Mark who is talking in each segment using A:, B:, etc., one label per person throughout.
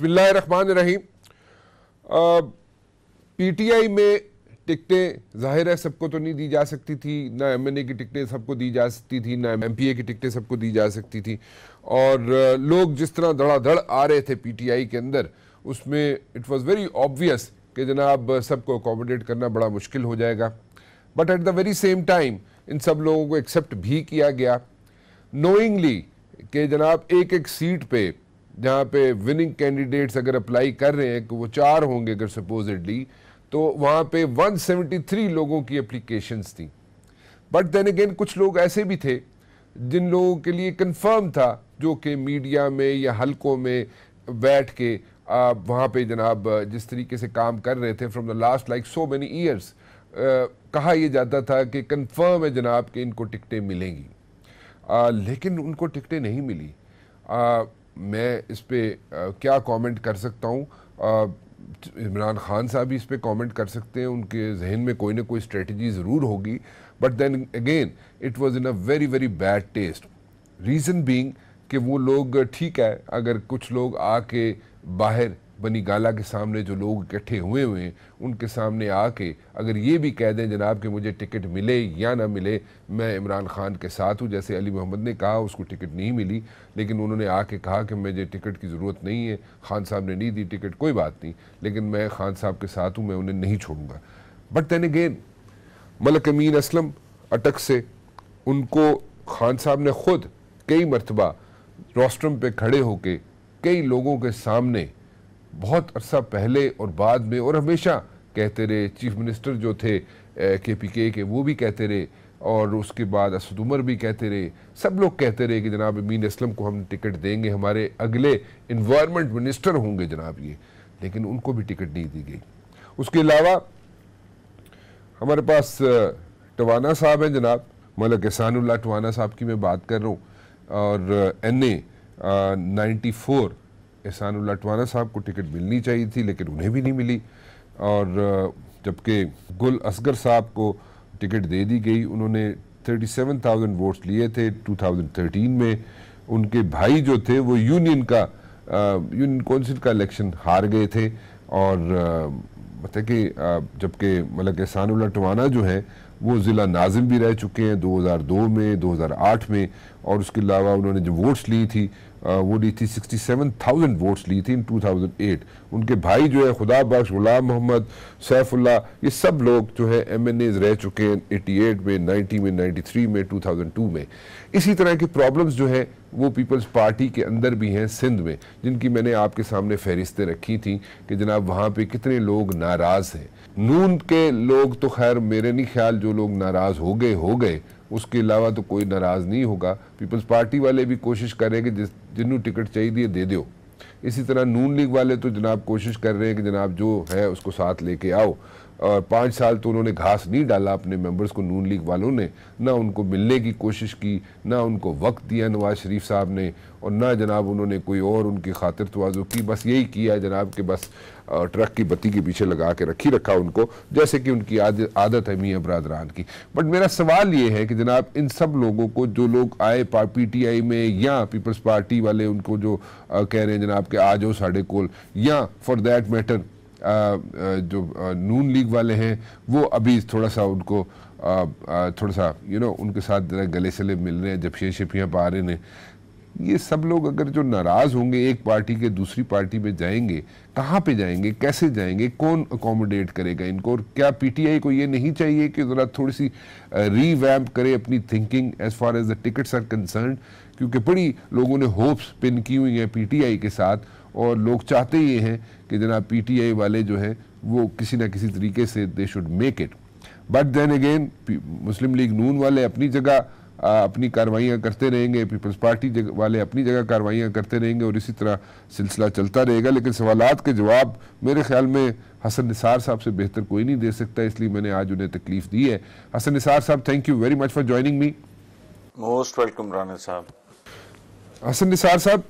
A: बिस्मिल्लाहिर्रहमानिर्रहीम। पीटीआई में टिकटें जाहिर है सबको तो नहीं दी जा सकती थी, ना एमएनए की टिकटें सबको दी जा सकती थी, ना एमपीए की टिकटें सबको दी जा सकती थी। और लोग जिस तरह धड़ाधड़ आ रहे थे पीटीआई के अंदर, उसमें इट वाज वेरी ऑब्वियस कि जनाब सबको अकोमोडेट करना बड़ा मुश्किल हो जाएगा। But at the very same time in सब लोगों को एक्सेप्ट भी किया गया, नोइंगली कि जनाब एक एक सीट पे जहाँ पे विनिंग कैंडिडेट्स अगर अप्लाई कर रहे हैं कि वो 4 होंगे अगर सपोजिटली, तो वहाँ पे 173 लोगों की एप्लीकेशंस थी। बट देन अगेन कुछ लोग ऐसे भी थे जिन लोगों के लिए कंफर्म था, जो कि मीडिया में या हलकों में बैठ के वहाँ पे जनाब जिस तरीके से काम कर रहे थे from the last like so many years, कहा यह जाता था कि कंफर्म है जनाब कि इनको टिकटें मिलेंगी। लेकिन उनको टिकटें नहीं मिली। मैं इस पे क्या कमेंट कर सकता हूँ? इमरान खान साहब भी इस पे कमेंट कर सकते हैं, उनके जहन में कोई ना कोई स्ट्रेटजी ज़रूर होगी। But then again it was in a very very bad taste. Reason being कि वो लोग, ठीक है, अगर कुछ लोग आके बाहर बनी गाला के सामने जो लोग इकट्ठे हुए हैं उनके सामने आके अगर ये भी कह दें जनाब कि मुझे टिकट मिले या ना मिले, मैं इमरान खान के साथ हूँ। जैसे अली मोहम्मद ने कहा उसको टिकट नहीं मिली, लेकिन उन्होंने आके कहा कि मुझे टिकट की ज़रूरत नहीं है, खान साहब ने नहीं दी टिकट, कोई बात नहीं, लेकिन मैं खान साहब के साथ हूँ, मैं उन्हें नहीं छोड़ूंगा। बट देन अगेन मलिक अमीन असलम अटक से उनको खान साहब ने खुद कई मरतबा रोस्ट्रम पे खड़े होके कई लोगों के सामने बहुत अरसा पहले और बाद में और हमेशा कहते रहे। चीफ मिनिस्टर जो थे केपीके के वो भी कहते रहे, और उसके बाद असद उमर भी कहते रहे, सब लोग कहते रहे कि जनाब अमीन असलम को हम टिकट देंगे, हमारे अगले इन्वायरमेंट मिनिस्टर होंगे जनाब ये, लेकिन उनको भी टिकट नहीं दी गई। उसके अलावा हमारे पास टवाना साहब हैं जनाब, मलिक एहसानुल्लाह टवाना साहब की मैं बात कर रहा हूँ, और NA 94 एहसानुल्लाह टवाना साहब को टिकट मिलनी चाहिए थी लेकिन उन्हें भी नहीं मिली। और जबकि गुल असगर साहब को टिकट दे दी गई, उन्होंने 37,000 वोट्स लिए थे 2013 में। उनके भाई जो थे वो यूनियन काउंसिल का इलेक्शन हार गए थे, और मतलब कि जबकि मलिक एहसानुल्लाह टवाना जो है वो ज़िला नाजिम भी रह चुके हैं 2002 में, 2008 में, और उसके अलावा उन्होंने जो वोट्स ली थी वो ली थी 67,000 वोट्स ली थी इन 2008। उनके भाई जो है खुदा बख्श, गुलाम मोहम्मद, सैफुल्लाह, ये सब लोग जो है MNAs रह चुके हैं 88 में, 90 में, 93 में, 2002 में। इसी तरह की प्रॉब्लम्स जो है वो पीपल्स पार्टी के अंदर भी हैं सिंध में, जिनकी मैंने आपके सामने फहरिस्तें रखी थी कि जनाब वहाँ पे कितने लोग नाराज़ हैं। नून के लोग तो खैर मेरे नहीं ख्याल, जो लोग नाराज़ हो गए, उसके अलावा तो कोई नाराज़ नहीं होगा। पीपल्स पार्टी वाले भी कोशिश कर रहे हैं कि जिन्होंने टिकट चाहिए दे दो। इसी तरह नून लीग वाले तो जनाब कोशिश कर रहे हैं कि जनाब जो है उसको साथ लेके आओ। और 5 साल तो उन्होंने घास नहीं डाला अपने मेंबर्स को, नून लीग वालों ने, ना उनको मिलने की कोशिश की, ना उनको वक्त दिया नवाज शरीफ साहब ने, और ना जनाब उन्होंने कोई और उनकी खातिर तवाज़ु की। बस यही किया जनाब कि बस ट्रक की बत्ती के पीछे लगा के रखा उनको, जैसे कि उनकी आदत है मियाँ बरादरान की। बट मेरा सवाल ये है कि जनाब इन सब लोगों को, जो लोग आए PTI में या पीपल्स पार्टी वाले उनको जो कह रहे हैं जनाब कि आ जाओ साढ़े कोल, या फॉर दैट मैटर जो नून लीग वाले हैं वो अभी थोड़ा सा उनको थोड़ा सा उनके साथ गले सले मिल रहे हैं, जब शिपियाँ पा रहे हैं। ये सब लोग अगर जो नाराज़ होंगे एक पार्टी के दूसरी पार्टी में जाएंगे, कहाँ पे जाएंगे, कैसे जाएंगे, कौन अकोमोडेट करेगा इनको? और क्या PTI को ये नहीं चाहिए कि ज़रा थोड़ी सी रीवैम्प करे अपनी thinking as far as the tickets are concern? क्योंकि बड़ी लोगों ने होप्स पिन की हुई हैं PTI के साथ, और लोग चाहते ये हैं कि जनाब PTI वाले जो हैं वो किसी ना किसी तरीके से they should make it. But then again Muslim League Noon वाले अपनी जगह अपनी कार्रवाइयाँ करते रहेंगे, पीपल्स पार्टी वाले अपनी जगह कार्रवाइयाँ करते रहेंगे, और इसी तरह सिलसिला चलता रहेगा। लेकिन सवालात के जवाब मेरे ख्याल में हसन निसार साहब से बेहतर कोई नहीं दे सकता, इसलिए मैंने आज उन्हें तकलीफ दी है। Hasan Nisar sahab, thank you very much for joining me.
B: Most welcome Rana साहब।
A: हसन निसार साहब,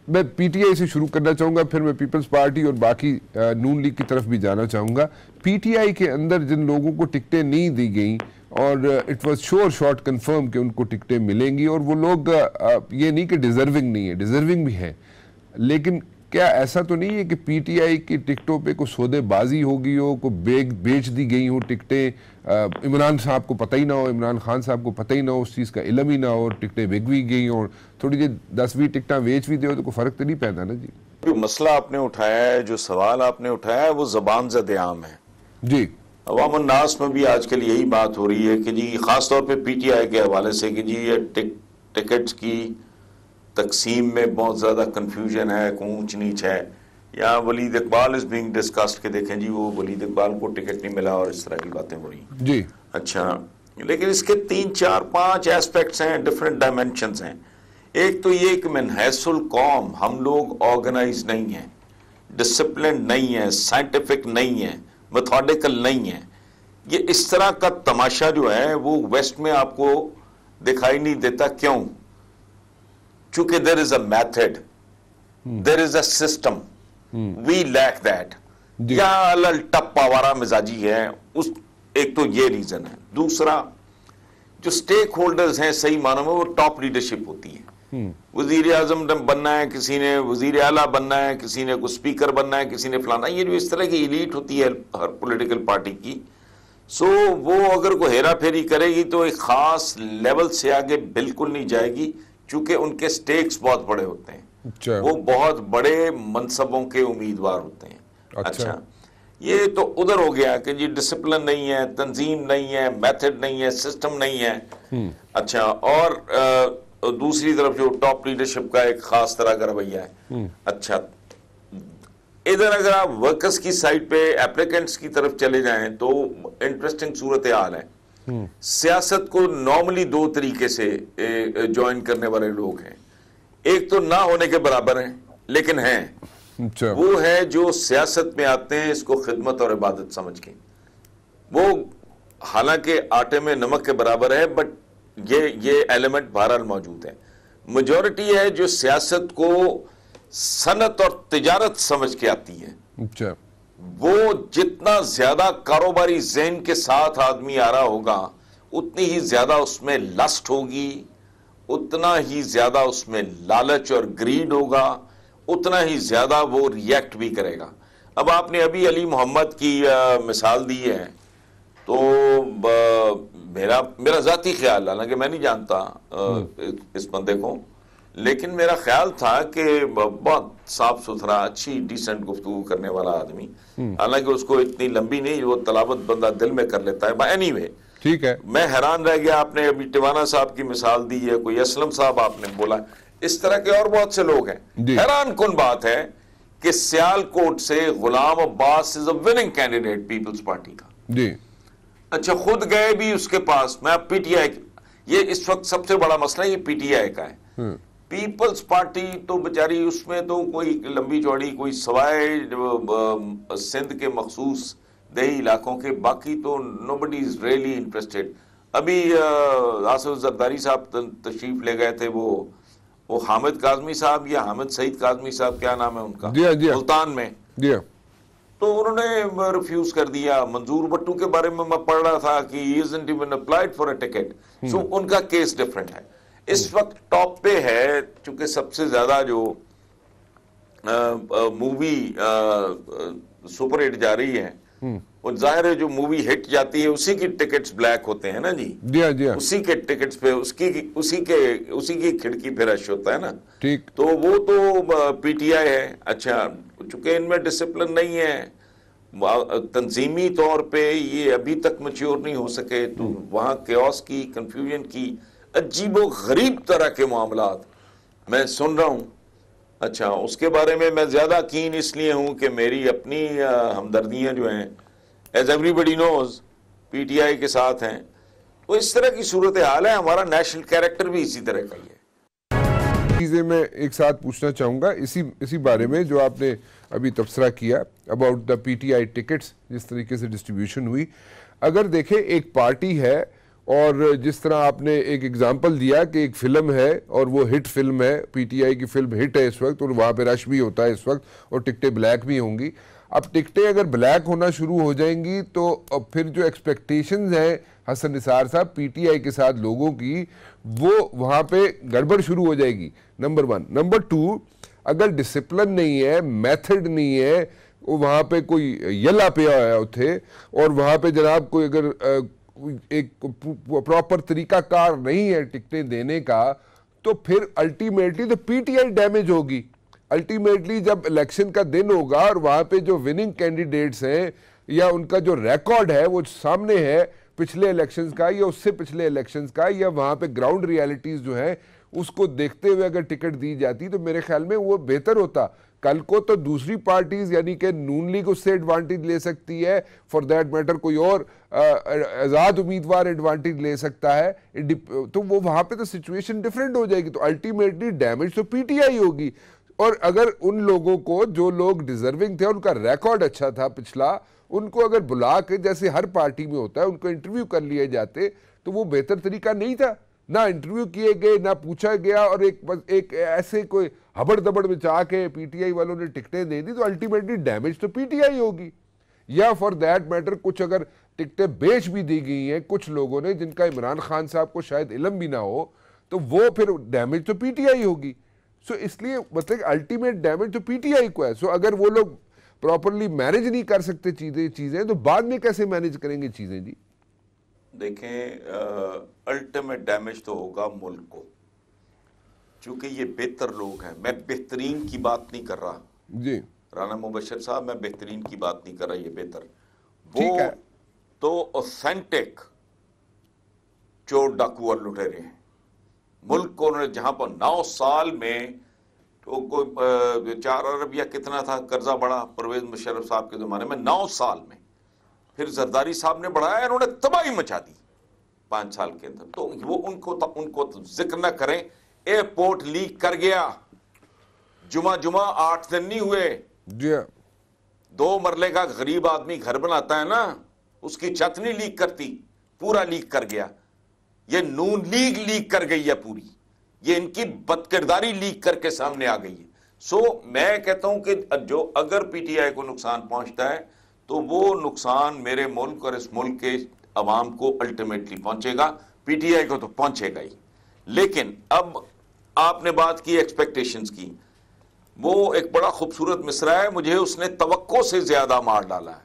A: मैं PTI से शुरू करना चाहूँगा, फिर मैं पीपल्स पार्टी और बाकी नून लीग की तरफ भी जाना चाहूँगा। PTI के अंदर जिन लोगों को टिकटें नहीं दी गई, और it was sure short confirm कि उनको टिकटें मिलेंगी, और वो लोग ये नहीं कि डिजर्विंग नहीं है, डिजर्विंग भी है, लेकिन क्या ऐसा तो नहीं है कि पीटीआई की टिकटों पे कोई सौदेबाजी होगी हो, को बेच दी गई हो टिकटें, इमरान साहब को पता ही ना हो, इमरान खान साहब को पता ही ना हो, उस चीज़ का इल्म ही ना हो, टिकटें बिक भी गई हो, थोड़ी जी 10-20 टिकटें बेच भी दे तो कोई फ़र्क तो नहीं पैदा ना जी।
B: जो मसला आपने उठाया है, जो सवाल आपने उठाया है, वो ज़बान ज़द-ए-आम है
A: जी।
B: अवाम नास में भी आजकल यही बात हो रही है कि जी ख़ास तौर पे पीटीआई के हवाले से कि जी ये टिकट्स की तकसीम में बहुत ज़्यादा कन्फ्यूजन है, ऊंच नीच है, या Waleed Iqbal is being discussed के देखें जी वो वलीद इकबाल को टिकट नहीं मिला और इस तरह की बातें हो रही
A: जी।
B: अच्छा, लेकिन इसके 3, 4, 5 एस्पेक्ट्स हैं, डिफरेंट डायमेंशंस हैं। एक तो ये कि मनहैसुल कौम हम लोग ऑर्गेनाइज नहीं हैं, डिसिप्लिन नहीं है, साइंटिफिक नहीं है, मेथोडिकल नहीं है। ये इस तरह का तमाशा जो है वो वेस्ट में आपको दिखाई नहीं देता। क्यों? चूंकि there is a method, there is a system, we lack that. या अलल टप आवारा मिजाजी है, उस एक तो ये रीजन है। दूसरा, जो स्टेक होल्डर्स हैं सही मानों में वो टॉप लीडरशिप होती है। वजीर आजम बनना है, किसी ने वजीर आला बनना है, किसी ने कुछ स्पीकर बनना है, किसी ने फलाना। ये जो इस तरह की इलीट होती है हर पॉलिटिकल पार्टी की, सो वो अगर कोई हेरा फेरी करेगी तो एक खास लेवल से आगे बिल्कुल नहीं जाएगी, चूंकि उनके स्टेक्स बहुत बड़े होते हैं।
A: अच्छा।
B: वो बहुत बड़े मनसबों के उम्मीदवार होते हैं। अच्छा, ये तो उधर हो गया कि जी डिसिप्लिन नहीं है, तंजीम नहीं है, मेथड नहीं है, सिस्टम नहीं है। अच्छा, और दूसरी तरफ जो टॉप लीडरशिप का एक खास तरह का रवैया है। अच्छा, इधर अगर आप वर्कर्स की साइड पे एप्लीकेंट्स की तरफ चले जाएं तो इंटरेस्टिंग सूरत हाल है। सियासत को नॉर्मली 2 तरीके से ज्वाइन करने वाले लोग हैं। एक तो ना होने के बराबर हैं लेकिन हैं।
A: अच्छा।
B: वो है जो सियासत में आते हैं इसको खिदमत और इबादत समझ के, वो हालांकि आटे में नमक के बराबर है, बट ये एलिमेंट बहरहाल मौजूद है। मेजॉरिटी है जो सियासत को सनत और तिजारत समझ के आती है।
A: अच्छा।
B: वो जितना ज्यादा कारोबारी ज़हन के साथ आदमी आ रहा होगा उतनी ही ज्यादा उसमें लस्ट होगी, उतना ही ज्यादा उसमें लालच और ग्रीड होगा, उतना ही ज्यादा वो रिएक्ट भी करेगा। अब आपने अभी अली मोहम्मद की मिसाल दी है, तो मेरा जाती ख्याल, हालांकि मैं नहीं जानता इस बंदे को, लेकिन मेरा ख्याल था कि बहुत साफ सुथरा, अच्छी डिसेंट गुफ्तगू करने वाला आदमी, हालांकि उसको इतनी लंबी नहीं, वो तलावत बंदा दिल में कर लेता है। एनीवे, ठीक है। मैं हैरान रह गया, आपने अभी टिवाना साहब की मिसाल दी है, कोई असलम साहब आपने बोला, इस तरह के और बहुत से लोग हैं। हैरान कुन बात है कि सियालकोट से Ghulam Abbas is a winning candidate people's party का जी। अच्छा, खुद गए भी उसके पास। मैं पीटीआई, ये इस वक्त सबसे बड़ा मसला ये पीटीआई का है। पीपल्स पार्टी तो बेचारी, उसमें तो कोई लंबी चौड़ी कोई सवाए सिंध के मखसूस देही इलाकों के, बाकी तो नोबडी इज रियली इंटरेस्टेड। अभी आसिफ जरदारी साहब तशरीफ ले गए थे, वो हामिद काजमी साहब या हामिद सईद काजमी साहब, क्या नाम है उनका, मुल्तान में, तो उन्होंने रिफ्यूज कर दिया। मंजूर भट्टू के बारे में मैं पढ़ रहा था कि he isn't even applied for a ticket, so उनका केस डिफरेंट है। इस वक्त टॉप पे है, चूंकि सबसे ज्यादा जो मूवी सुपर हिट जा रही है, और जाहिर है जो मूवी हिट जाती है उसी की टिकट्स ब्लैक होते हैं ना जी। उसी के टिकट्स पे उसी की खिड़की पे रश होता है ना। ठीक, तो वो तो पीटीआई है। अच्छा, चूंकि इनमें डिसिप्लिन नहीं है, तंजीमी तौर पे ये अभी तक मैच्योर नहीं हो सके, तो वहां केओस की, कंफ्यूजन की, अजीबो गरीब तरह के मामलात मैं सुन रहा हूं। अच्छा, उसके बारे में मैं ज्यादा कीन इसलिए हूं कि मेरी अपनी हमदर्दियां जो हैं, एज एवरीबडी नोज, पीटीआई के साथ हैं। तो इस तरह की सूरत हाल है। हमारा नेशनल कैरेक्टर भी इसी तरह का ही है।
A: चीजें मैं एक साथ पूछना चाहूंगा इसी बारे में जो आपने अभी तबसरा किया अबाउट द पीटीआई टिकट्स, जिस तरीके से डिस्ट्रीब्यूशन हुई। अगर देखें, एक पार्टी है और जिस तरह आपने एक एग्जांपल दिया कि एक फिल्म है और वो हिट फिल्म है, पीटीआई की फिल्म हिट है इस वक्त, और वहाँ पे रश भी होता है इस वक्त, और टिकटें ब्लैक भी होंगी। अब टिकटें अगर ब्लैक होना शुरू हो जाएंगी तो अब फिर जो एक्सपेक्टेशंस हैं हसन निसार साहब पीटीआई के साथ लोगों की, वो वहाँ पे गड़बड़ शुरू हो जाएगी, नंबर 1। नंबर 2, अगर डिसिप्लिन नहीं है, मेथड नहीं है, वहां पे कोई यला पिया है उथे, और वहां पे जनाब कोई अगर एक प्रॉपर तरीकाकार नहीं है टिकटें देने का, तो फिर अल्टीमेटली तो पीटीआई डैमेज होगी। अल्टीमेटली जब इलेक्शन का दिन होगा और वहां पे जो विनिंग कैंडिडेट्स हैं या उनका जो रिकॉर्ड है वो सामने है पिछले इलेक्शंस का या उससे पिछले इलेक्शंस का, या वहां पे ग्राउंड रियलिटीज जो है उसको देखते हुए अगर टिकट दी जाती तो मेरे ख्याल में वो बेहतर होता। कल को तो दूसरी पार्टीज यानी कि नून लीग उससे एडवांटेज ले सकती है, फॉर दैट मैटर कोई और आजाद उम्मीदवार एडवांटेज ले सकता है, तो वो वहां पे तो सिचुएशन डिफरेंट हो जाएगी। तो अल्टीमेटली डैमेज तो पीटीआई होगी। और अगर उन लोगों को, जो लोग डिजर्विंग थे, उनका रिकॉर्ड अच्छा था पिछला, उनको अगर बुला के, जैसे हर पार्टी में होता है, उनको इंटरव्यू कर लिए जाते तो वो बेहतर तरीका नहीं था। ना इंटरव्यू किए गए, ना पूछा गया, और एक ऐसे कोई हबड़ दबड़ में चाह के पीटीआई वालों ने टिकटें दे दी, तो अल्टीमेटली डैमेज तो पीटीआई होगी। या फॉर दैट मैटर कुछ अगर टिकटें बेच भी दी गई हैं कुछ लोगों ने जिनका इमरान खान साहब को शायद इल्म भी ना हो, तो वो फिर डैमेज तो पीटीआई होगी। सो इसलिए मतलब अल्टीमेट डैमेज तो पीटीआई को है। सो अगर वो लोग प्रॉपरली मैनेज नहीं कर सकते चीजें तो बाद में कैसे मैनेज करेंगे चीजें जी?
B: देखें, अल्टीमेट डैमेज तो होगा मुल्क को, क्योंकि ये बेहतर लोग हैं। मैं बेहतरीन की बात नहीं कर रहा
A: जी
B: राना मुबशर साहब, मैं बेहतरीन की बात नहीं कर रहा, ये बेहतर
A: ठीक
B: वो
A: है।
B: तो ऑथेंटिक चोर डाकू और लुटेरे हैं। मुल्क को उन्होंने जहां पर 9 साल में तो कोई 4 अरब या कितना था कर्जा बढ़ा परवेज मुशर्रफ साहब के जमाने में, 9 साल में। फिर जरदारी साहब ने बढ़ाया, इन्होंने तबाही मचा दी 5 साल के अंदर। तो वो उनको तो जिक्र न करें। एयरपोर्ट लीक कर गया, जुमा 8 दिन नहीं हुए।
A: जी
B: 2 मरले का गरीब आदमी घर बनाता है ना, उसकी छत नहीं लीक करती, पूरा लीक कर गया। ये नून लीक कर गई है पूरी, ये इनकी बदकिरदारी लीक करके सामने आ गई है। सो मैं कहता हूं कि जो अगर पीटीआई को नुकसान पहुंचता है तो वो नुकसान मेरे मुल्क और इस मुल्क के अवाम को अल्टीमेटली पहुंचेगा, पीटीआई को तो पहुंचेगा ही। लेकिन अब आपने बात की एक्सपेक्टेशंस की, वो एक बड़ा खूबसूरत मिसरा है, मुझे उसने तवक्को से ज्यादा मार डाला है।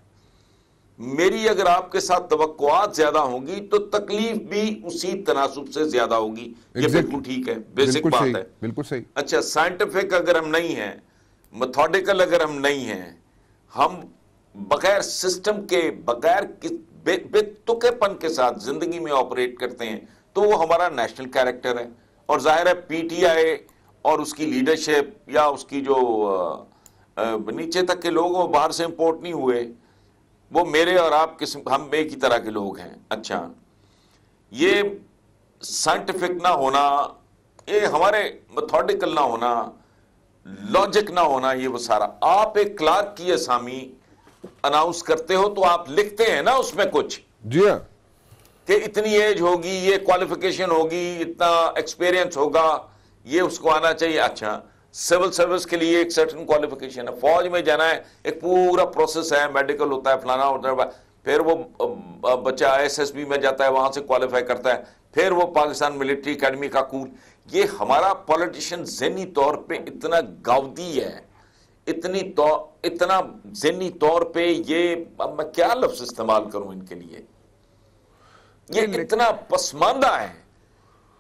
B: मेरी अगर आपके साथ तवक्कुआत ज्यादा होंगी तो तकलीफ भी उसी तनासुब से ज्यादा होगी। ये बिल्कुल ठीक है, बेसिक बात है,
A: बिल्कुल सही।
B: अच्छा, साइंटिफिक अगर हम नहीं हैं, मेथोडिकल अगर हम नहीं हैं, हम बगैर सिस्टम के, बगैर बेतुकेपन के साथ जिंदगी में ऑपरेट करते हैं, तो वो हमारा नेशनल कैरेक्टर है। और जाहिर है पीटीआई और उसकी लीडरशिप या उसकी जो नीचे तक के लोग, वो बाहर से इंपोर्ट नहीं हुए, वो मेरे और आप किस्म, हम एक ही तरह के लोग हैं। अच्छा, ये साइंटिफिक ना होना, ये हमारे मेथोडिकल ना होना, लॉजिक ना होना, ये वो सारा। आप एक क्लार्क की असामी अनाउंस करते हो तो आप लिखते हैं ना उसमें कुछ,
A: जी हाँ,
B: कि इतनी एज होगी, ये क्वालिफिकेशन होगी, इतना एक्सपीरियंस होगा, ये उसको आना चाहिए। अच्छा, सिविल सर्विस के लिए एक सर्टेन क्वालिफिकेशन है, फौज में जाना है एक पूरा प्रोसेस है, मेडिकल होता है, फलाना होता है, फिर वो बच्चा एसएसबी में जाता है, वहां से क्वालिफाई करता है, फिर वो पाकिस्तान मिलिट्री एकेडमी का कूल। ये हमारा पॉलिटिशियन ज़हनी तौर पे इतना गावदी है, इतना ज़हनी तौर पे, ये अब मैं क्या लफ्ज इस्तेमाल करूं इनके लिए, ये इतना पसमानदा है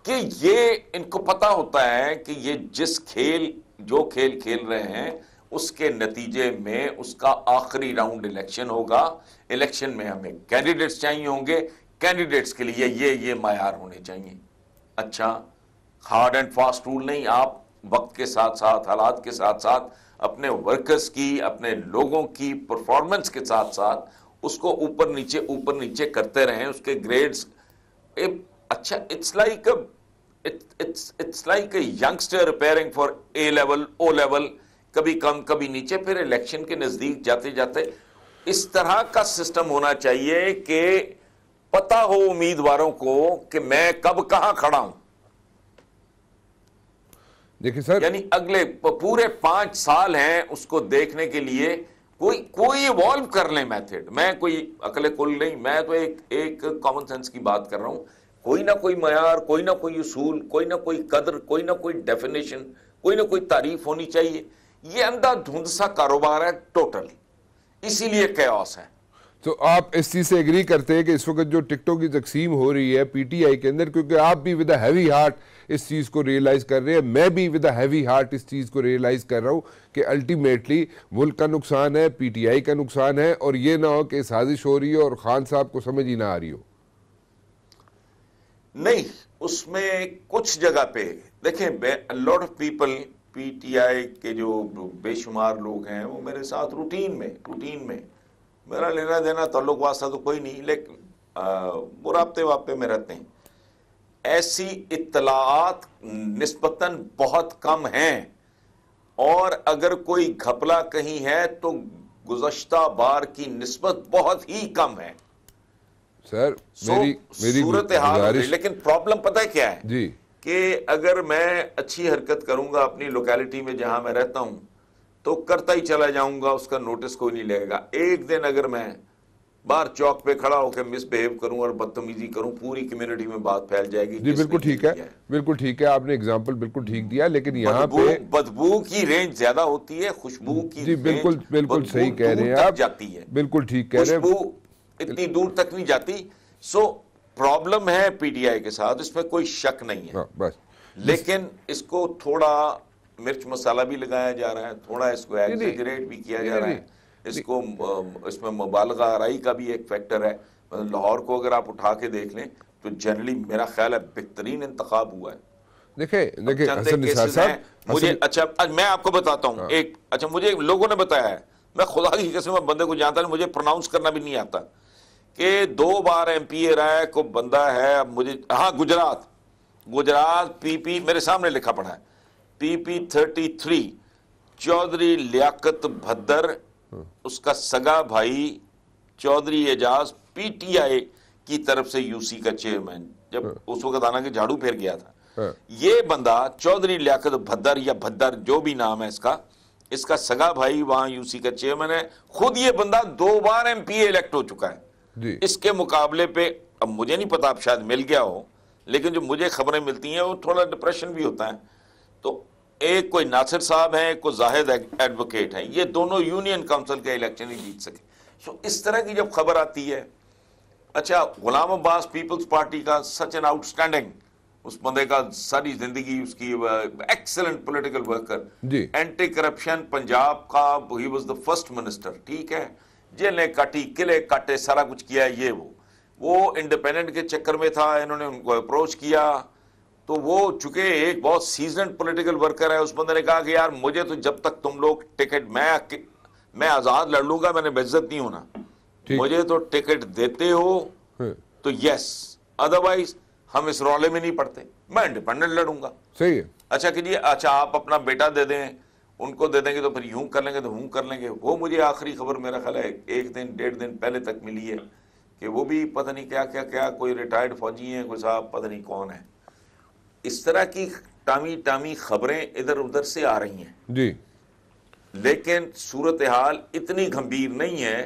B: कि ये इनको पता होता है कि ये जो खेल खेल रहे हैं उसके नतीजे में उसका आखिरी राउंड इलेक्शन होगा। इलेक्शन में हमें कैंडिडेट्स चाहिए होंगे, कैंडिडेट्स के लिए ये मायार होने चाहिए। अच्छा, हार्ड एंड फास्ट रूल नहीं, आप वक्त के साथ साथ, हालात के साथ साथ, अपने वर्कर्स की, अपने लोगों की परफॉर्मेंस के साथ साथ उसको ऊपर नीचे करते रहें, उसके ग्रेड्स। अच्छा, it's like a youngster preparing for A level, O level, कभी कम कभी नीचे, फिर इलेक्शन के नजदीक जाते जाते इस तरह का सिस्टम होना चाहिए कि पता हो उम्मीदवारों को कि मैं कब कहां खड़ा हूं।
A: देखिए सर,
B: यानी अगले पूरे 5 साल हैं उसको देखने के लिए कोई इवॉल्व कर ले मेथड। मैं कोई अकले कुल नहीं, मैं तो एक कॉमन सेंस की बात कर रहा हूं। कोई ना कोई मयार, कोई ना कोई उसूल, कोई ना कोई कदर, कोई ना कोई डेफिनेशन, कोई ना कोई तारीफ होनी चाहिए। ये अंधाधुंध सा कारोबार है टोटल, इसीलिए कैओस है।
A: तो आप इस चीज से एग्री करते हैं कि इस वक्त जो टिकटों की तकसीम हो रही है पीटीआई के अंदर, क्योंकि आप भी विद हैवी हार्ट इस चीज को रियलाइज कर रहे हैं, मैं भी विद हैवी हार्ट इस चीज को रियलाइज कर रहा हूं कि अल्टीमेटली मुल्क का नुकसान है, पीटीआई का नुकसान है, और ये ना हो कि साजिश हो रही है और खान साहब को समझ ही ना आ रही हो।
B: नहीं, उसमें कुछ जगह पे देखें, लॉट ऑफ पीपल, पीटीआई के जो बेशुमार लोग हैं वो मेरे साथ रूटीन में मेरा लेना देना ताल्लुक वास्ता तो कोई नहीं, लेकिन वो राब्ते वाब्ते में रहते हैं। ऐसी इत्तलाआत निस्बतन बहुत कम हैं, और अगर कोई घपला कहीं है तो गुज़श्ता बार की निस्बत बहुत ही कम है।
A: सर मेरी
B: सूरत हाल, लेकिन प्रॉब्लम पता है क्या है
A: जी,
B: कि अगर मैं अच्छी हरकत करूंगा अपनी लोकेलिटी में जहां मैं रहता हूं तो करता ही चला जाऊंगा, उसका नोटिस कोई नहीं लेगा। एक दिन अगर मैं बाहर चौक पे खड़ा होकर मिसबिहेव करूं और बदतमीजी करूं, पूरी कम्युनिटी में बात फैल जाएगी।
A: जी बिल्कुल ठीक है, बिल्कुल ठीक है, आपने एग्जांपल बिल्कुल ठीक दिया, लेकिन यहाँ पे
B: बदबू की रेंज ज्यादा होती है, खुशबू की
A: जी बिल्कुल बिल्कुल सही कह रहे हैं आप,
B: जाती है,
A: बिल्कुल ठीक कह रहे हैं,
B: खुशबू इतनी दूर तक नहीं जाती। सो प्रॉब्लम है पीटीआई के साथ, इसमें कोई शक नहीं है।
A: बस
B: लेकिन इसको थोड़ा मिर्च मसाला भी लगाया जा रहा है, थोड़ा इसको एग्जैजरेट भी किया जा रहा है, इसको इसमें मुबालगा आराई का भी एक फैक्टर है। लाहौर को अगर आप उठा के देख लें तो जनरली मेरा ख्याल है बेहतरीन इंतखाब हुआ है।
A: देखिए हसन निसार साहब,
B: मुझे अच्छा मैं आपको बताता हूँ एक, अच्छा मुझे लोगों ने बताया है, मैं खुदा की कसम बंदे को जानता नहीं, मुझे प्रोनाउंस करना भी नहीं आता, कि 2 बार एमपीए रहा है को बंदा है, मुझे हाँ गुजरात पीपी मेरे सामने लिखा पड़ा है, पीपी 33 चौधरी लियाकत भद्दर, उसका सगा भाई चौधरी एजाज पीटीआई की तरफ से यूसी का चेयरमैन, जब उस वक्त आना के झाड़ू फेर गया था। ये बंदा चौधरी लियाकत भद्दर या भद्दर जो भी नाम है इसका सगा भाई वहां यूसी का चेयरमैन है। खुद ये बंदा 2 बार एमपीए इलेक्ट हो चुका है। इसके मुकाबले पे अब मुझे नहीं पता, अब शायद मिल गया हो, लेकिन जो मुझे खबरें मिलती हैं वो थोड़ा डिप्रेशन भी होता है। तो एक कोई नासिर साहब हैं, एक को जाहिद एडवोकेट हैं, ये दोनों यूनियन काउंसिल के इलेक्शन ही जीत सके। सो इस तरह की जब खबर आती है, अच्छा गुलाम अब्बास पीपल्स पार्टी का सच एन आउटस्टैंडिंग, उस बंदे का सारी जिंदगी उसकी excellent political worker, anti corruption Punjab का, he was the first minister, ठीक है, जेलें काटी, किले काटे, सारा कुछ किया ये वो इंडिपेंडेंट के चक्कर में था, इन्होंने उनको अप्रोच किया, तो वो चूंकि एक बहुत सीजनड पॉलिटिकल वर्कर है, उस बंदे ने कहा कि यार मुझे तो जब तक तुम लोग टिकट, मैं आजाद लड़ लूंगा, मैंने बेइज्जत नहीं होना, मुझे तो टिकट देते हो तो यस, अदरवाइज हम इस रौले में नहीं पड़ते, मैं इंडिपेंडेंट लड़ूंगा।
A: सही है।
B: अच्छा कि अच्छा आप अपना बेटा दे दें, उनको दे देंगे तो फिर यूं कर लेंगे तो यूं कर लेंगे। वो मुझे आखिरी खबर मेरा ख्याल है 1 दिन 1.5 दिन पहले तक मिली है कि वो भी पता नहीं क्या कोई रिटायर्ड फौजी हैं, कोई साहब पता नहीं कौन है। इस तरह की टामी खबरें इधर उधर से आ रही हैं
A: जी,
B: लेकिन सूरत हाल इतनी गंभीर नहीं है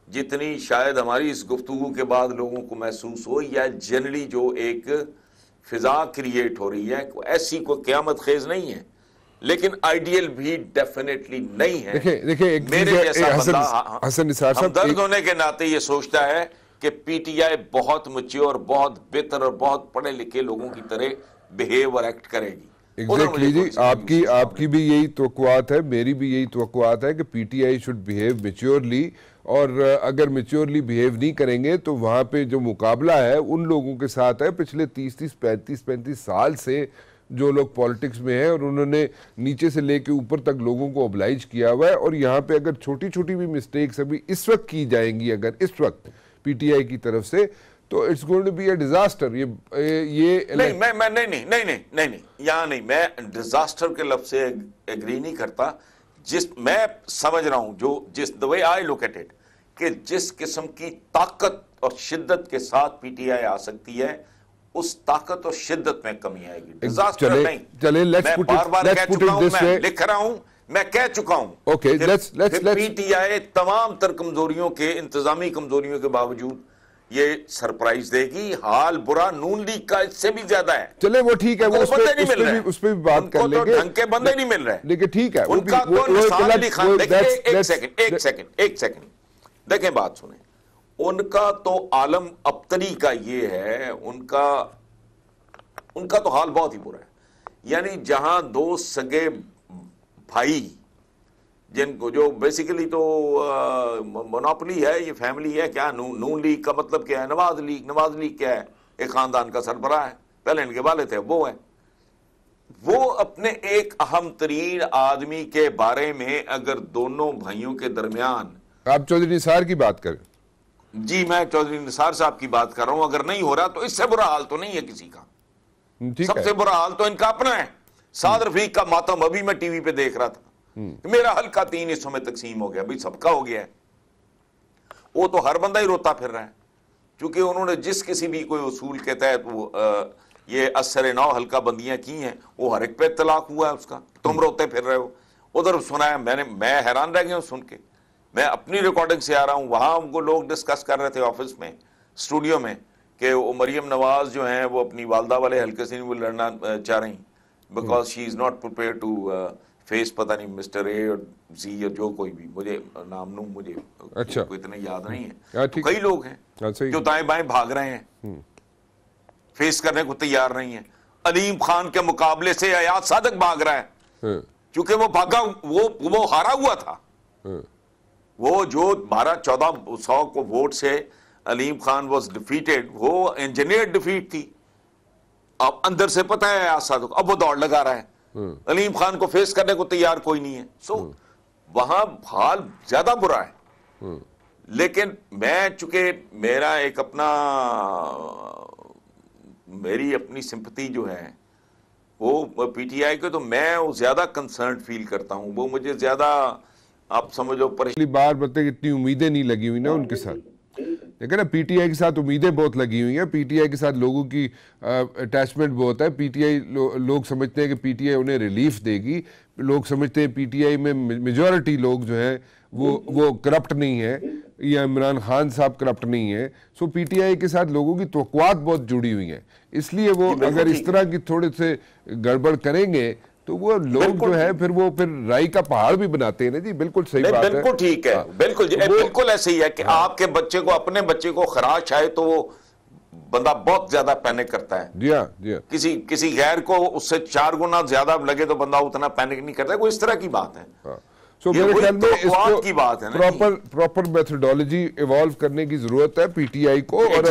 B: जितनी शायद हमारी इस गुफ्तगू के बाद लोगों को महसूस हो, या जनरली जो एक फिजा क्रिएट हो रही है, ऐसी कोई क़यामत खेज नहीं है, लेकिन आइडियल भी डेफिनेटली नहीं है।
A: देखिए
B: मेरे जैसा बंदा
A: हसन निसार साहब
B: हमदर्द होने के नाते ये सोचता है कि पीटीआई बहुत मैच्योर, बहुत बेहतर और बहुत पढ़े लिखे लोगों की तरह बिहेव और एक्ट करेगी।
A: एग्जैक्टली जी, आपकी भी यही तवक्कुआत है, मेरी भी यही तवक्कुआत है कि पीटीआई शुड बिहेव मैच्योरली, और अगर मैच्योरली बिहेव नहीं करेंगे तो वहाँ पे जो मुकाबला है उन लोगों के साथ है पिछले 30-35 साल से जो लोग पॉलिटिक्स में हैं, और उन्होंने नीचे से लेके ऊपर तक लोगों को ऑब्लाइज किया हुआ है। और यहाँ पे अगर छोटी छोटी भी मिस्टेक्स अभी इस वक्त की जाएंगी, अगर इस वक्त पीटीआई की तरफ से, तो it's going to be a disaster. ये
B: नहीं, मैं नहीं, यहाँ नहीं, मैं डिजास्टर के लफ्ज से एग्री नहीं करता। मैं समझ रहा हूं the way I look at it, कि जिस किस्म की ताकत और शिद्दत के साथ पीटीआई आ सकती है, उस ताकत और शिद्दत में कमी आएगी, डिजास्टर नहीं। मैं बार-बार कह चुका हूं, मैं लिख रहा हूं, मैं कह चुका हूं, पीटीआई तमाम तर कमजोरियों के, इंतजामी कमजोरियों के बावजूद ये सरप्राइज देगी। हाल बुरा नून लीग का इससे भी ज्यादा है।
A: चले वो ठीक है, वो
B: उस
A: पे भी बात कर लेंगे।
B: ढंग के बंदे नहीं मिल रहे,
A: लेकिन ठीक है।
B: उनका तो निशान अली खान, देखिए एक सेकंड देखें, बात सुने। उनका तो आलम अब्तरी का ये है, उनका तो हाल बहुत ही बुरा है। यानी जहां दो सगे भाई, जिनको जो बेसिकली तो मोनोपोली है, ये फैमिली है क्या, नून लीग का मतलब क्या है, नवाज लीग क्या है, एक खानदान का सरबराह है, पहले इनके वाले थे, वो है। वो अपने एक अहम तरीन आदमी के बारे में अगर दोनों भाइयों के दरमियान,
A: आप चौधरी निसार की बात करें।
B: जी, मैं चौधरी निसार साहब की बात कर रहा हूं, अगर नहीं हो रहा तो इससे बुरा हाल तो नहीं है किसी का। सबसे बुरा हाल तो इनका अपना है। साद रफीक का मातम अभी मैं टीवी पे देख रहा था, मेरा हल्का 3 हिस्सों में तकसीम हो गया। भाई सबका हो गया है, वो तो हर बंदा ही रोता फिर रहा है, क्योंकि उन्होंने जिस किसी भी कोई उसूल के तहत वो ये असर नौ हल्का बंदियां की हैं, वो हर एक पे तलाक हुआ है उसका, तुम रोते फिर रहे हो। उधर सुना है मैं हैरान रह गया हूं सुन के। मैं अपनी रिकॉर्डिंग से आ रहा हूं, वहां उनको लोग डिस्कस कर रहे थे ऑफिस में, स्टूडियो में, कि वो मरियम नवाज जो है वो अपनी वालदा वाले हल्के से नहीं वो लड़ना चाह रही, because she is not prepare to face, पता नहीं मिस्टर ए और जी या जो कोई भी, मुझे नाम नू मुझे
A: अच्छा
B: इतना याद नहीं है। तो कई लोग हैं जो दाएं बाएं भाग रहे हैं, फेस करने को तैयार नहीं है। अलीम खान के मुकाबले से अयाज सादक भाग रहा है, क्योंकि वो भागा, वो हारा हुआ था। वो जो 12-1400 को वोट से अलीम खान वाज डिफीटेड, वो इंजीनियर डिफीट थी। अब अंदर से पता है अयाज सादक, अब वो दौड़ लगा रहा है, अलीम खान को फेस करने को तैयार कोई नहीं है। सो वहां हाल ज्यादा बुरा है। लेकिन मैं चूंकि मेरा एक अपना, मेरी अपनी सिंपैथी जो है वो पीटीआई के, तो मैं वो ज्यादा कंसर्न फील करता हूं। वो मुझे ज्यादा, आप समझो,
A: पहली बार बताए इतनी उम्मीदें नहीं लगी हुई ना उनके साथ, देखिए ना, पीटीआई के साथ उम्मीदें बहुत लगी हुई हैं। पीटीआई के साथ लोगों की अटैचमेंट बहुत है। पीटीआई लोग समझते हैं कि पीटीआई उन्हें रिलीफ देगी। लोग समझते हैं पीटीआई में मेजॉरिटी लोग जो हैं वो करप्ट नहीं है, या इमरान खान साहब करप्ट नहीं है। सो पीटीआई के साथ लोगों की तवक्कुआत बहुत जुड़ी हुई हैं, इसलिए वो अगर इस तरह की थोड़े से गड़बड़ करेंगे तो वो लोग जो है फिर राई का पहाड़ भी बनाते हैं ना जी। बिल्कुल सही बात है,
B: बिल्कुल ठीक है। बिल्कुल ऐसे ही है कि आपके बच्चे को, अपने बच्चे को खराश आए तो वो बंदा बहुत ज्यादा पैनिक करता है।
A: जी हाँ।
B: किसी गैर को उससे 4 गुना ज्यादा लगे तो बंदा उतना पैनिक नहीं करता। कोई इस तरह की बात है।
A: सो मेरे ख्याल में इसको
B: की बात है,
A: प्रॉपर मेथोडोलॉजी इवॉल्व करने की जरूरत है पीटीआई को। और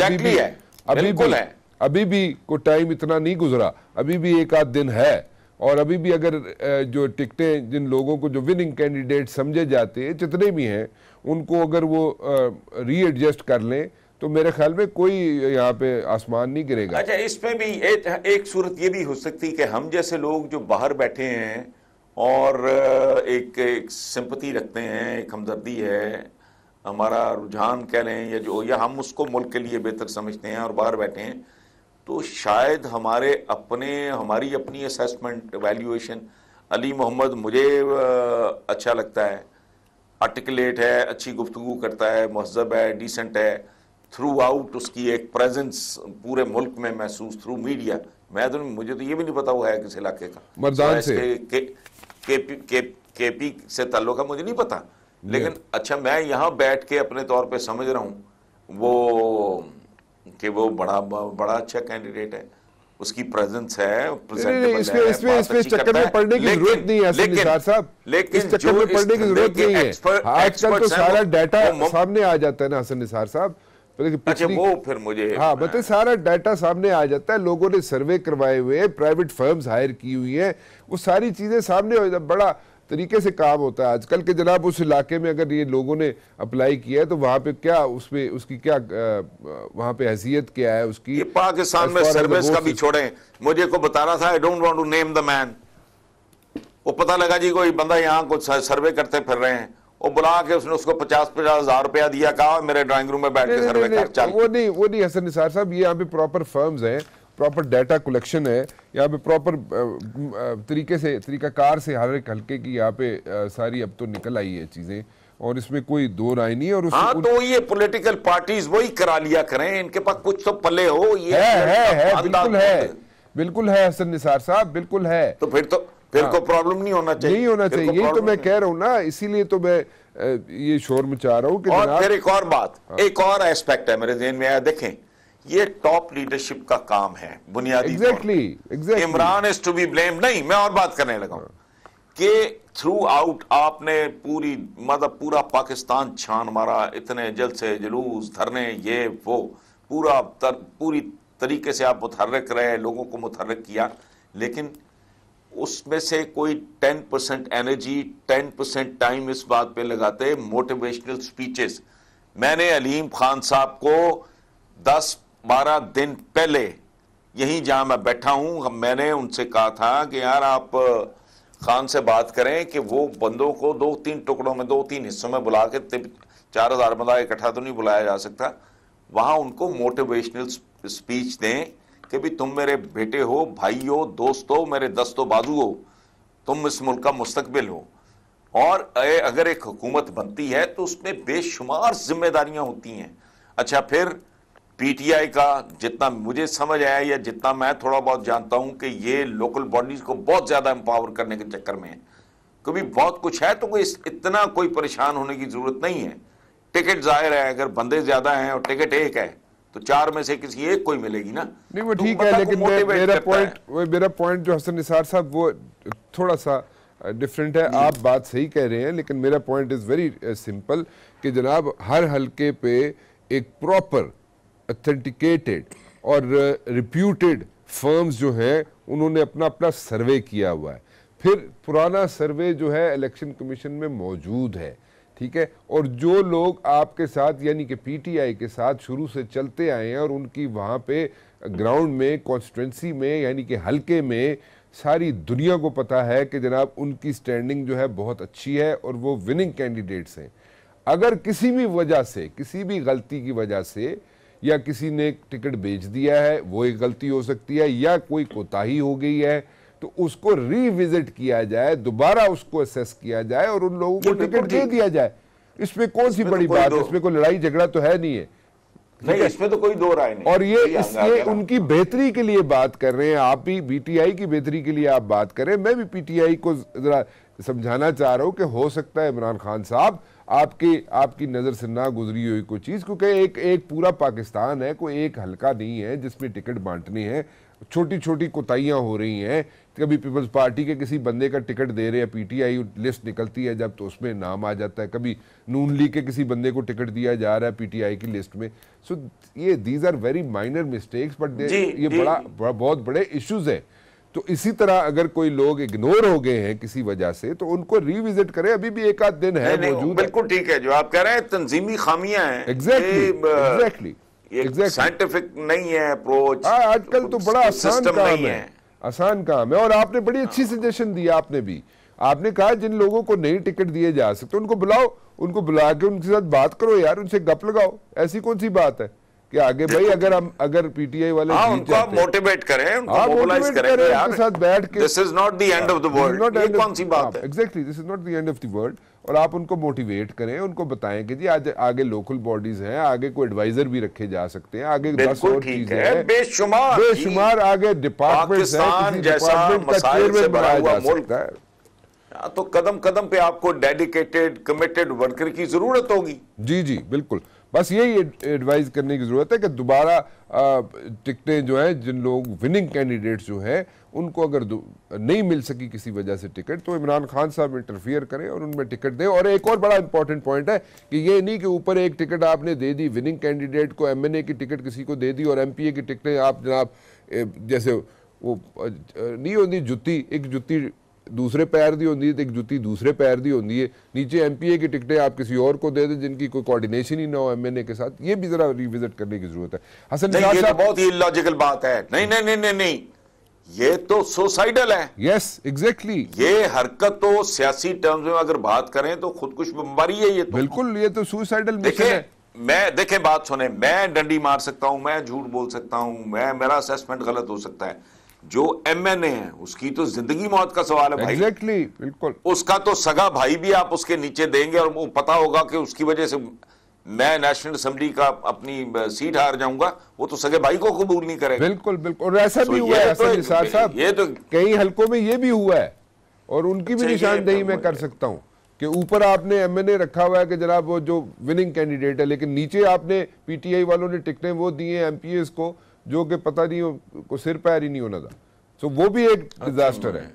A: अभी भी कोई टाइम इतना नहीं गुजरा, अभी भी एक आध दिन है। और अभी भी अगर जो टिकटें, जिन लोगों को जो विनिंग कैंडिडेट समझे जाते हैं, जितने भी हैं, उनको अगर वो रीएडजस्ट कर लें तो मेरे ख्याल में कोई यहाँ पे आसमान नहीं गिरेगा।
B: अच्छा, इसमें भी एक सूरत ये भी हो सकती है कि हम जैसे लोग जो बाहर बैठे हैं और एक सिंपैथी रखते हैं, एक हमदर्दी है, हमारा रुझान कह लें, या हम उसको मुल्क के लिए बेहतर समझते हैं और बाहर बैठे हैं, तो शायद हमारी अपनी असेसमेंट, वैल्यूएशन, अली मोहम्मद मुझे अच्छा लगता है, आर्टिकुलेट है, अच्छी गुफ्तगू करता है, महज़ब है, डिसेंट है, थ्रू आउट उसकी एक प्रेजेंस पूरे मुल्क में महसूस, थ्रू मीडिया। मुझे तो ये भी नहीं पता वो है किस इलाके का,
A: मर्दान से
B: केपी से ताल्लुक है, मुझे नहीं पता। लेकिन अच्छा, मैं यहाँ बैठ के अपने तौर पे समझ रहा हूँ कि वो बड़ा अच्छा कैंडिडेट है, उसकी प्रेजेंस है,
A: इसमें चक्कर में पड़ने की जरूरत नहीं है निसार साहब, लेकिन चक्कर में पड़ने की जरूरत नहीं है। आजकल तो सारा डाटा सामने आ जाता है ना हसन निसार साहब।
B: अच्छा, वो फिर मुझे,
A: हाँ बताए, सारा डाटा सामने आ जाता है। लोगों ने सर्वे करवाए हुए, प्राइवेट फर्म्स हायर की हुई है, वो सारी चीजें सामने हो जाती है। बड़ा तरीके से काम होता है आजकल के जनाब। उस इलाके में अगर ये लोगों ने अप्लाई किया है तो वहां पे क्या, उसमें उसकी क्या, वहां पे हैसियत क्या है उसकी।
B: ये पाकिस्तान में सर्विस का भी छोड़ें, मुझे को बता रहा था, I don't want to name the man, वो पता लगा जी कोई बंदा यहाँ कुछ सर्वे करते फिर रहे हैं, वो बुला के उसने उसको 50-50 हज़ार रुपया दिया, कहा मेरे ड्राइंग रूम में बैठ के सर्वे कर चल।
A: वो नहीं हसन निसार साहब, ये यहाँ पे प्रॉपर फर्म्स हैं, प्रॉपर डाटा कलेक्शन है यहाँ पे, प्रॉपर तरीकाकार से हर एक हल्के की यहाँ पे सारी अब तो निकल आई है चीज़ें। और इसमें कोई दो राय नहीं है। और
B: हाँ, तो ये पॉलिटिकल पार्टीज वही करा लिया करें, इनके पास कुछ तो पल्ले हो। ये
A: है बिल्कुल है, बिल्कुल है हसन निसार साहब, बिल्कुल है।
B: तो फिर कोई प्रॉब्लम नहीं होना चाहिए,
A: नहीं होना चाहिए, यही तो मैं कह रहा हूँ ना, इसीलिए तो मैं ये शोर मचा रहा हूँ कि
B: और फिर एक और बात, एक और एस्पेक्ट है मेरे ध्यान में आया। देखें, ये टॉप लीडरशिप का काम है बुनियादी।
A: Exactly
B: Imran is to be blame. नहीं, मैं और बात करने लगा कि थ्रू आउट आपने पूरा पाकिस्तान छान मारा, इतने जलसे जुलूस धरने ये वो, पूरी तरीके से आप मुतहर्रिक रहे, लोगों को मुतहर्रिक किया, लेकिन उसमें से कोई 10% एनर्जी, 10% टाइम इस बात पे लगाते मोटिवेशनल स्पीचेस। मैंने अलीम खान साहब को 10-12 दिन पहले यहीं जहां मैं बैठा हूं, मैंने उनसे कहा था कि यार आप खान से बात करें कि वो बंदों को 2-3 टुकड़ों में, 2-3 हिस्सों में बुला के 4000 बंदा इकट्ठा तो नहीं बुलाया जा सकता, वहां उनको मोटिवेशनल स्पीच दें कि भी तुम मेरे बेटे हो, भाई हो, दोस्त हो, मेरे दस्तो बाजू हो, तुम इस मुल्क का मुस्तकबिल हो। और अगर एक हुकूमत बनती है तो उसमें बेशुमार जिम्मेदारियां होती हैं। अच्छा, फिर पीटीआई का जितना मुझे समझ आया या जितना मैं थोड़ा बहुत जानता हूं कि ये लोकल बॉडीज को बहुत ज्यादा एम्पावर करने के चक्कर में है। कभी बहुत कुछ है तो कोई इतना कोई परेशान होने की जरूरत नहीं है। टिकट जाहिर है, अगर बंदे ज्यादा हैं और टिकट एक है तो 4 में से किसी एक कोई मिलेगी ना।
A: नहीं वो ठीक है, लेकिन मेरा पॉइंट जो हसन निसार साहब वो थोड़ा सा डिफरेंट है। आप बात सही कह रहे हैं, लेकिन मेरा पॉइंट इज वेरी सिंपल कि जनाब हर हलके पे एक प्रॉपर ऑथेंटिकेटेड और रिप्यूटेड फर्म्स जो हैं उन्होंने अपना सर्वे किया हुआ है। फिर पुराना सर्वे जो है इलेक्शन कमीशन में मौजूद है, ठीक है। और जो लोग आपके साथ यानी कि पीटीआई के साथ शुरू से चलते आए हैं और उनकी वहाँ पे ग्राउंड में, कॉन्स्टिट्यूंसी में, यानी कि हलके में सारी दुनिया को पता है कि जनाब उनकी स्टैंडिंग जो है बहुत अच्छी है और वो विनिंग कैंडिडेट्स हैं। अगर किसी भी वजह से, किसी भी गलती की वजह से, या किसी ने टिकट बेच दिया है, वो एक गलती हो सकती है, या कोई कोताही हो गई है, तो उसको रिविजिट किया जाए, दोबारा उसको असेस किया जाए और उन लोगों को टिकट दे दिया जाए। इसमें कौन सी बड़ी बात है? इसमें कोई लड़ाई झगड़ा तो है नहीं है।
B: नहीं, इसमें तो कोई दो राय नहीं।
A: और ये उनकी बेहतरी के लिए बात कर रहे हैं, आप भी पीटीआई की बेहतरी के लिए आप बात करें। मैं भी पीटीआई को जरा समझाना चाह रहा हूं कि हो सकता है इमरान खान साहब आपकी नजर से ना गुजरी हुई कोई चीज, क्योंकि एक पूरा पाकिस्तान है, कोई एक हलका नहीं है जिसमें टिकट बांटने हैं। छोटी छोटी कोताहियां हो रही हैं। कभी पीपल्स पार्टी के किसी बंदे का टिकट दे रहे हैं, पीटीआई लिस्ट निकलती है जब तो उसमें नाम आ जाता है। कभी नून लीग के किसी बंदे को टिकट दिया जा रहा है पीटीआई की लिस्ट में। सो ये these are very minor mistakes, but ये बहुत बड़े इश्यूज है। तो इसी तरह अगर कोई लोग इग्नोर हो गए हैं किसी वजह से, तो उनको रिविजिट करें। अभी भी एक आध दिन है मौजूद।
B: बिल्कुल ठीक है जो आप कह रहे हैं, तंजीमी खामियां हैं।
A: एग्जैक्टली
B: साइंटिफिक नहीं है अप्रोच।
A: आजकल तो बड़ा आसान काम है, आसान काम है। और आपने बड़ी अच्छी सजेशन दी। आपने कहा जिन लोगों को नई टिकट दिए जा सकते उनको बुलाओ, उनको बुला के उनके साथ बात करो यार, उनसे गप लगाओ। ऐसी कौन सी बात है कि आगे भाई अगर पीटीआई वाले
B: उनको आप मोटिवेट करें, उनको मोबिलाइज करें यार,
A: उनके साथ बैठ के
B: this is not the end of the world. ये कौन सी बात है?
A: Exactly, this is not the end of the world. और आप उनको मोटिवेट करें, उनको बताएं कि जी आज आगे लोकल बॉडीज हैं, आगे कोई एडवाइजर भी रखे जा सकते हैं, आगे 10 और चीजें हैं, बेशुमार आगे डिपार्टमेंट्स हैं, डिपार्टमेंट का चेयरमैन बनाया जा सकता है।
B: तो कदम कदम पे आपको डेडिकेटेड कमिटेड वर्कर की जरूरत होगी।
A: जी बिल्कुल। बस यही एडवाइस करने की जरूरत है कि दोबारा टिकटें जो है, जिन लोग विनिंग कैंडिडेट्स जो हैं उनको अगर नहीं मिल सकी किसी वजह से टिकट, तो इमरान खान साहब इंटरफियर करें और उनमें टिकट दें। और एक और बड़ा इंपॉर्टेंट पॉइंट है कि ये नहीं कि ऊपर एक टिकट आपने दे दी विनिंग कैंडिडेट को, एमएनए की टिकट किसी को दे दी और एमपीए की टिकटें आप जनाब जैसे वो नहीं होती जुत्ती, एक जुत्ती दूसरे पैर दी होती है, एक जुत्ती दूसरे पैर दी होती है, नीचे एमपीए की टिकटें आप किसी और को दे दें जिनकी कोई कोऑर्डिनेशन ही ना हो एमएनए के साथ। ये भी जरा रिविजिट करने की जरूरत है। हसन
B: नहीं, ये तो बहुत ही इलॉजिकल बात है। नहीं, ये तो सुसाइडल है।
A: Yes exactly.
B: ये हरकत तो सियासी टर्म्स में अगर बात करें तो खुदकुश बमबारी है। ये तो
A: बिल्कुल, ये तो सुसाइडल मिशन है।
B: देखें बात सुने, मैं डंडी मार सकता हूं, मैं झूठ बोल सकता हूं, मेरा असेसमेंट गलत हो सकता है, जो MNA है उसकी तो जिंदगी मौत का सवाल है भाई।
A: एग्जैक्टली, बिल्कुल।
B: उसका तो सगा भाई भी आप उसके नीचे देंगे और वो पता होगा कि उसकी वजह से मैं नेशनल असेंबली का अपनी सीट हार जाऊंगा, वो तो सगे भाई को कबूल नहीं करेगा।
A: बिल्कुल बिल्कुल। और ऐसा भी हुआ है हसन निसार साहब,
B: ये तो
A: कई हलकों में ये भी हुआ है, और उनकी भी निशानदेही मैं कर सकता हूं कि ऊपर आपने MNA रखा हुआ है कि जनाब वो जो विनिंग कैंडिडेट है, लेकिन नीचे आपने PTI वालों ने टिकटें वो दी हैं MPs को जो कि पता नहीं को सिर पैर ही नहीं होना था। तो वो भी एक डिजास्टर है।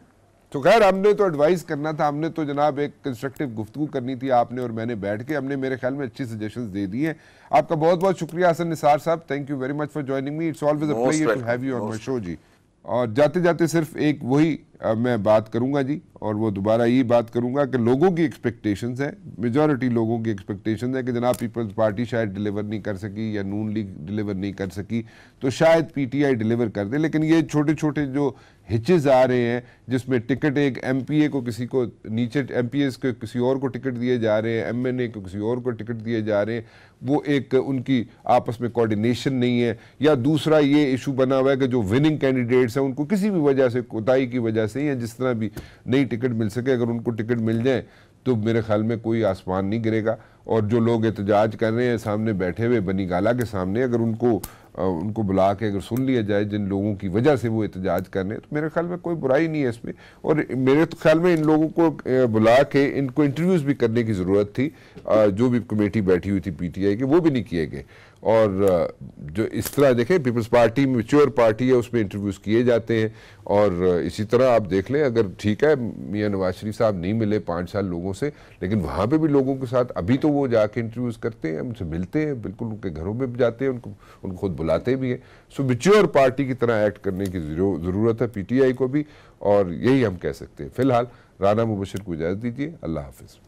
A: तो खैर, हमने तो एडवाइस करना था, हमने तो जनाब एक कंस्ट्रक्टिव गुफ्तगू करनी थी, आपने और मैंने बैठ के हमने मेरे ख्याल में अच्छी सजेशंस दे दी हैं। आपका बहुत बहुत शुक्रिया Hasan Nisar sahab, thank you very much for joining me, it's always a pleasure to have you on my show जी। और जाते जाते सिर्फ एक वही मैं बात करूंगा जी, और वो दोबारा ये बात करूंगा कि लोगों की एक्सपेक्टेशंस है, मेजॉरिटी लोगों की एक्सपेक्टेशंस है कि जनाब पीपल्स पार्टी शायद डिलीवर नहीं कर सकी या नून लीग डिलीवर नहीं कर सकी, तो शायद PTI डिलीवर कर दे। लेकिन ये छोटे छोटे जो हिचेस आ रहे हैं जिसमें टिकट एक MPA को किसी को नीचे, MPS को किसी और को टिकट दिए जा रहे हैं, MNA को किसी और को टिकट दिए जा रहे हैं, वो एक उनकी आपस में कोऑर्डिनेशन नहीं है। या दूसरा ये इशू बना हुआ है कि जो विनिंग कैंडिडेट्स हैं उनको किसी भी वजह से, कोताही की वजह से या जिस तरह भी नई टिकट मिल सके, अगर उनको टिकट मिल जाए तो मेरे ख्याल में कोई आसमान नहीं गिरेगा। और जो लोग एहतजाज कर रहे हैं सामने बैठे हुए बनी गाला के सामने, अगर उनको बुला के अगर सुन लिया जाए जिन लोगों की वजह से वो एहतजाज कर रहे हैं, तो मेरे ख्याल में कोई बुराई नहीं है इसमें। और मेरे तो ख्याल में इन लोगों को बुला के इनको इंटरव्यूज़ भी करने की ज़रूरत थी, जो भी कमेटी बैठी हुई थी PTI की, वो भी नहीं किए गए। और जो इस तरह देखें, पीपल्स पार्टी मैच्योर पार्टी है, उसमें इंटरव्यूज़ किए जाते हैं। और इसी तरह आप देख लें, अगर ठीक है मियां नवाज शरीफ साहब नहीं मिले 5 साल लोगों से, लेकिन वहाँ पे भी लोगों के साथ अभी तो वो जाके इंटरव्यूज़ करते हैं, उनसे मिलते हैं, बिल्कुल उनके घरों में भी जाते हैं, उनको खुद बुलाते भी हैं। सो मैच्योर पार्टी की तरह एक्ट करने की ज़रूरत है PTI को भी, और यही हम कह सकते हैं। फिलहाल राना मुबशिर को इजाज़त दीजिए, अल्लाह हाफिज़।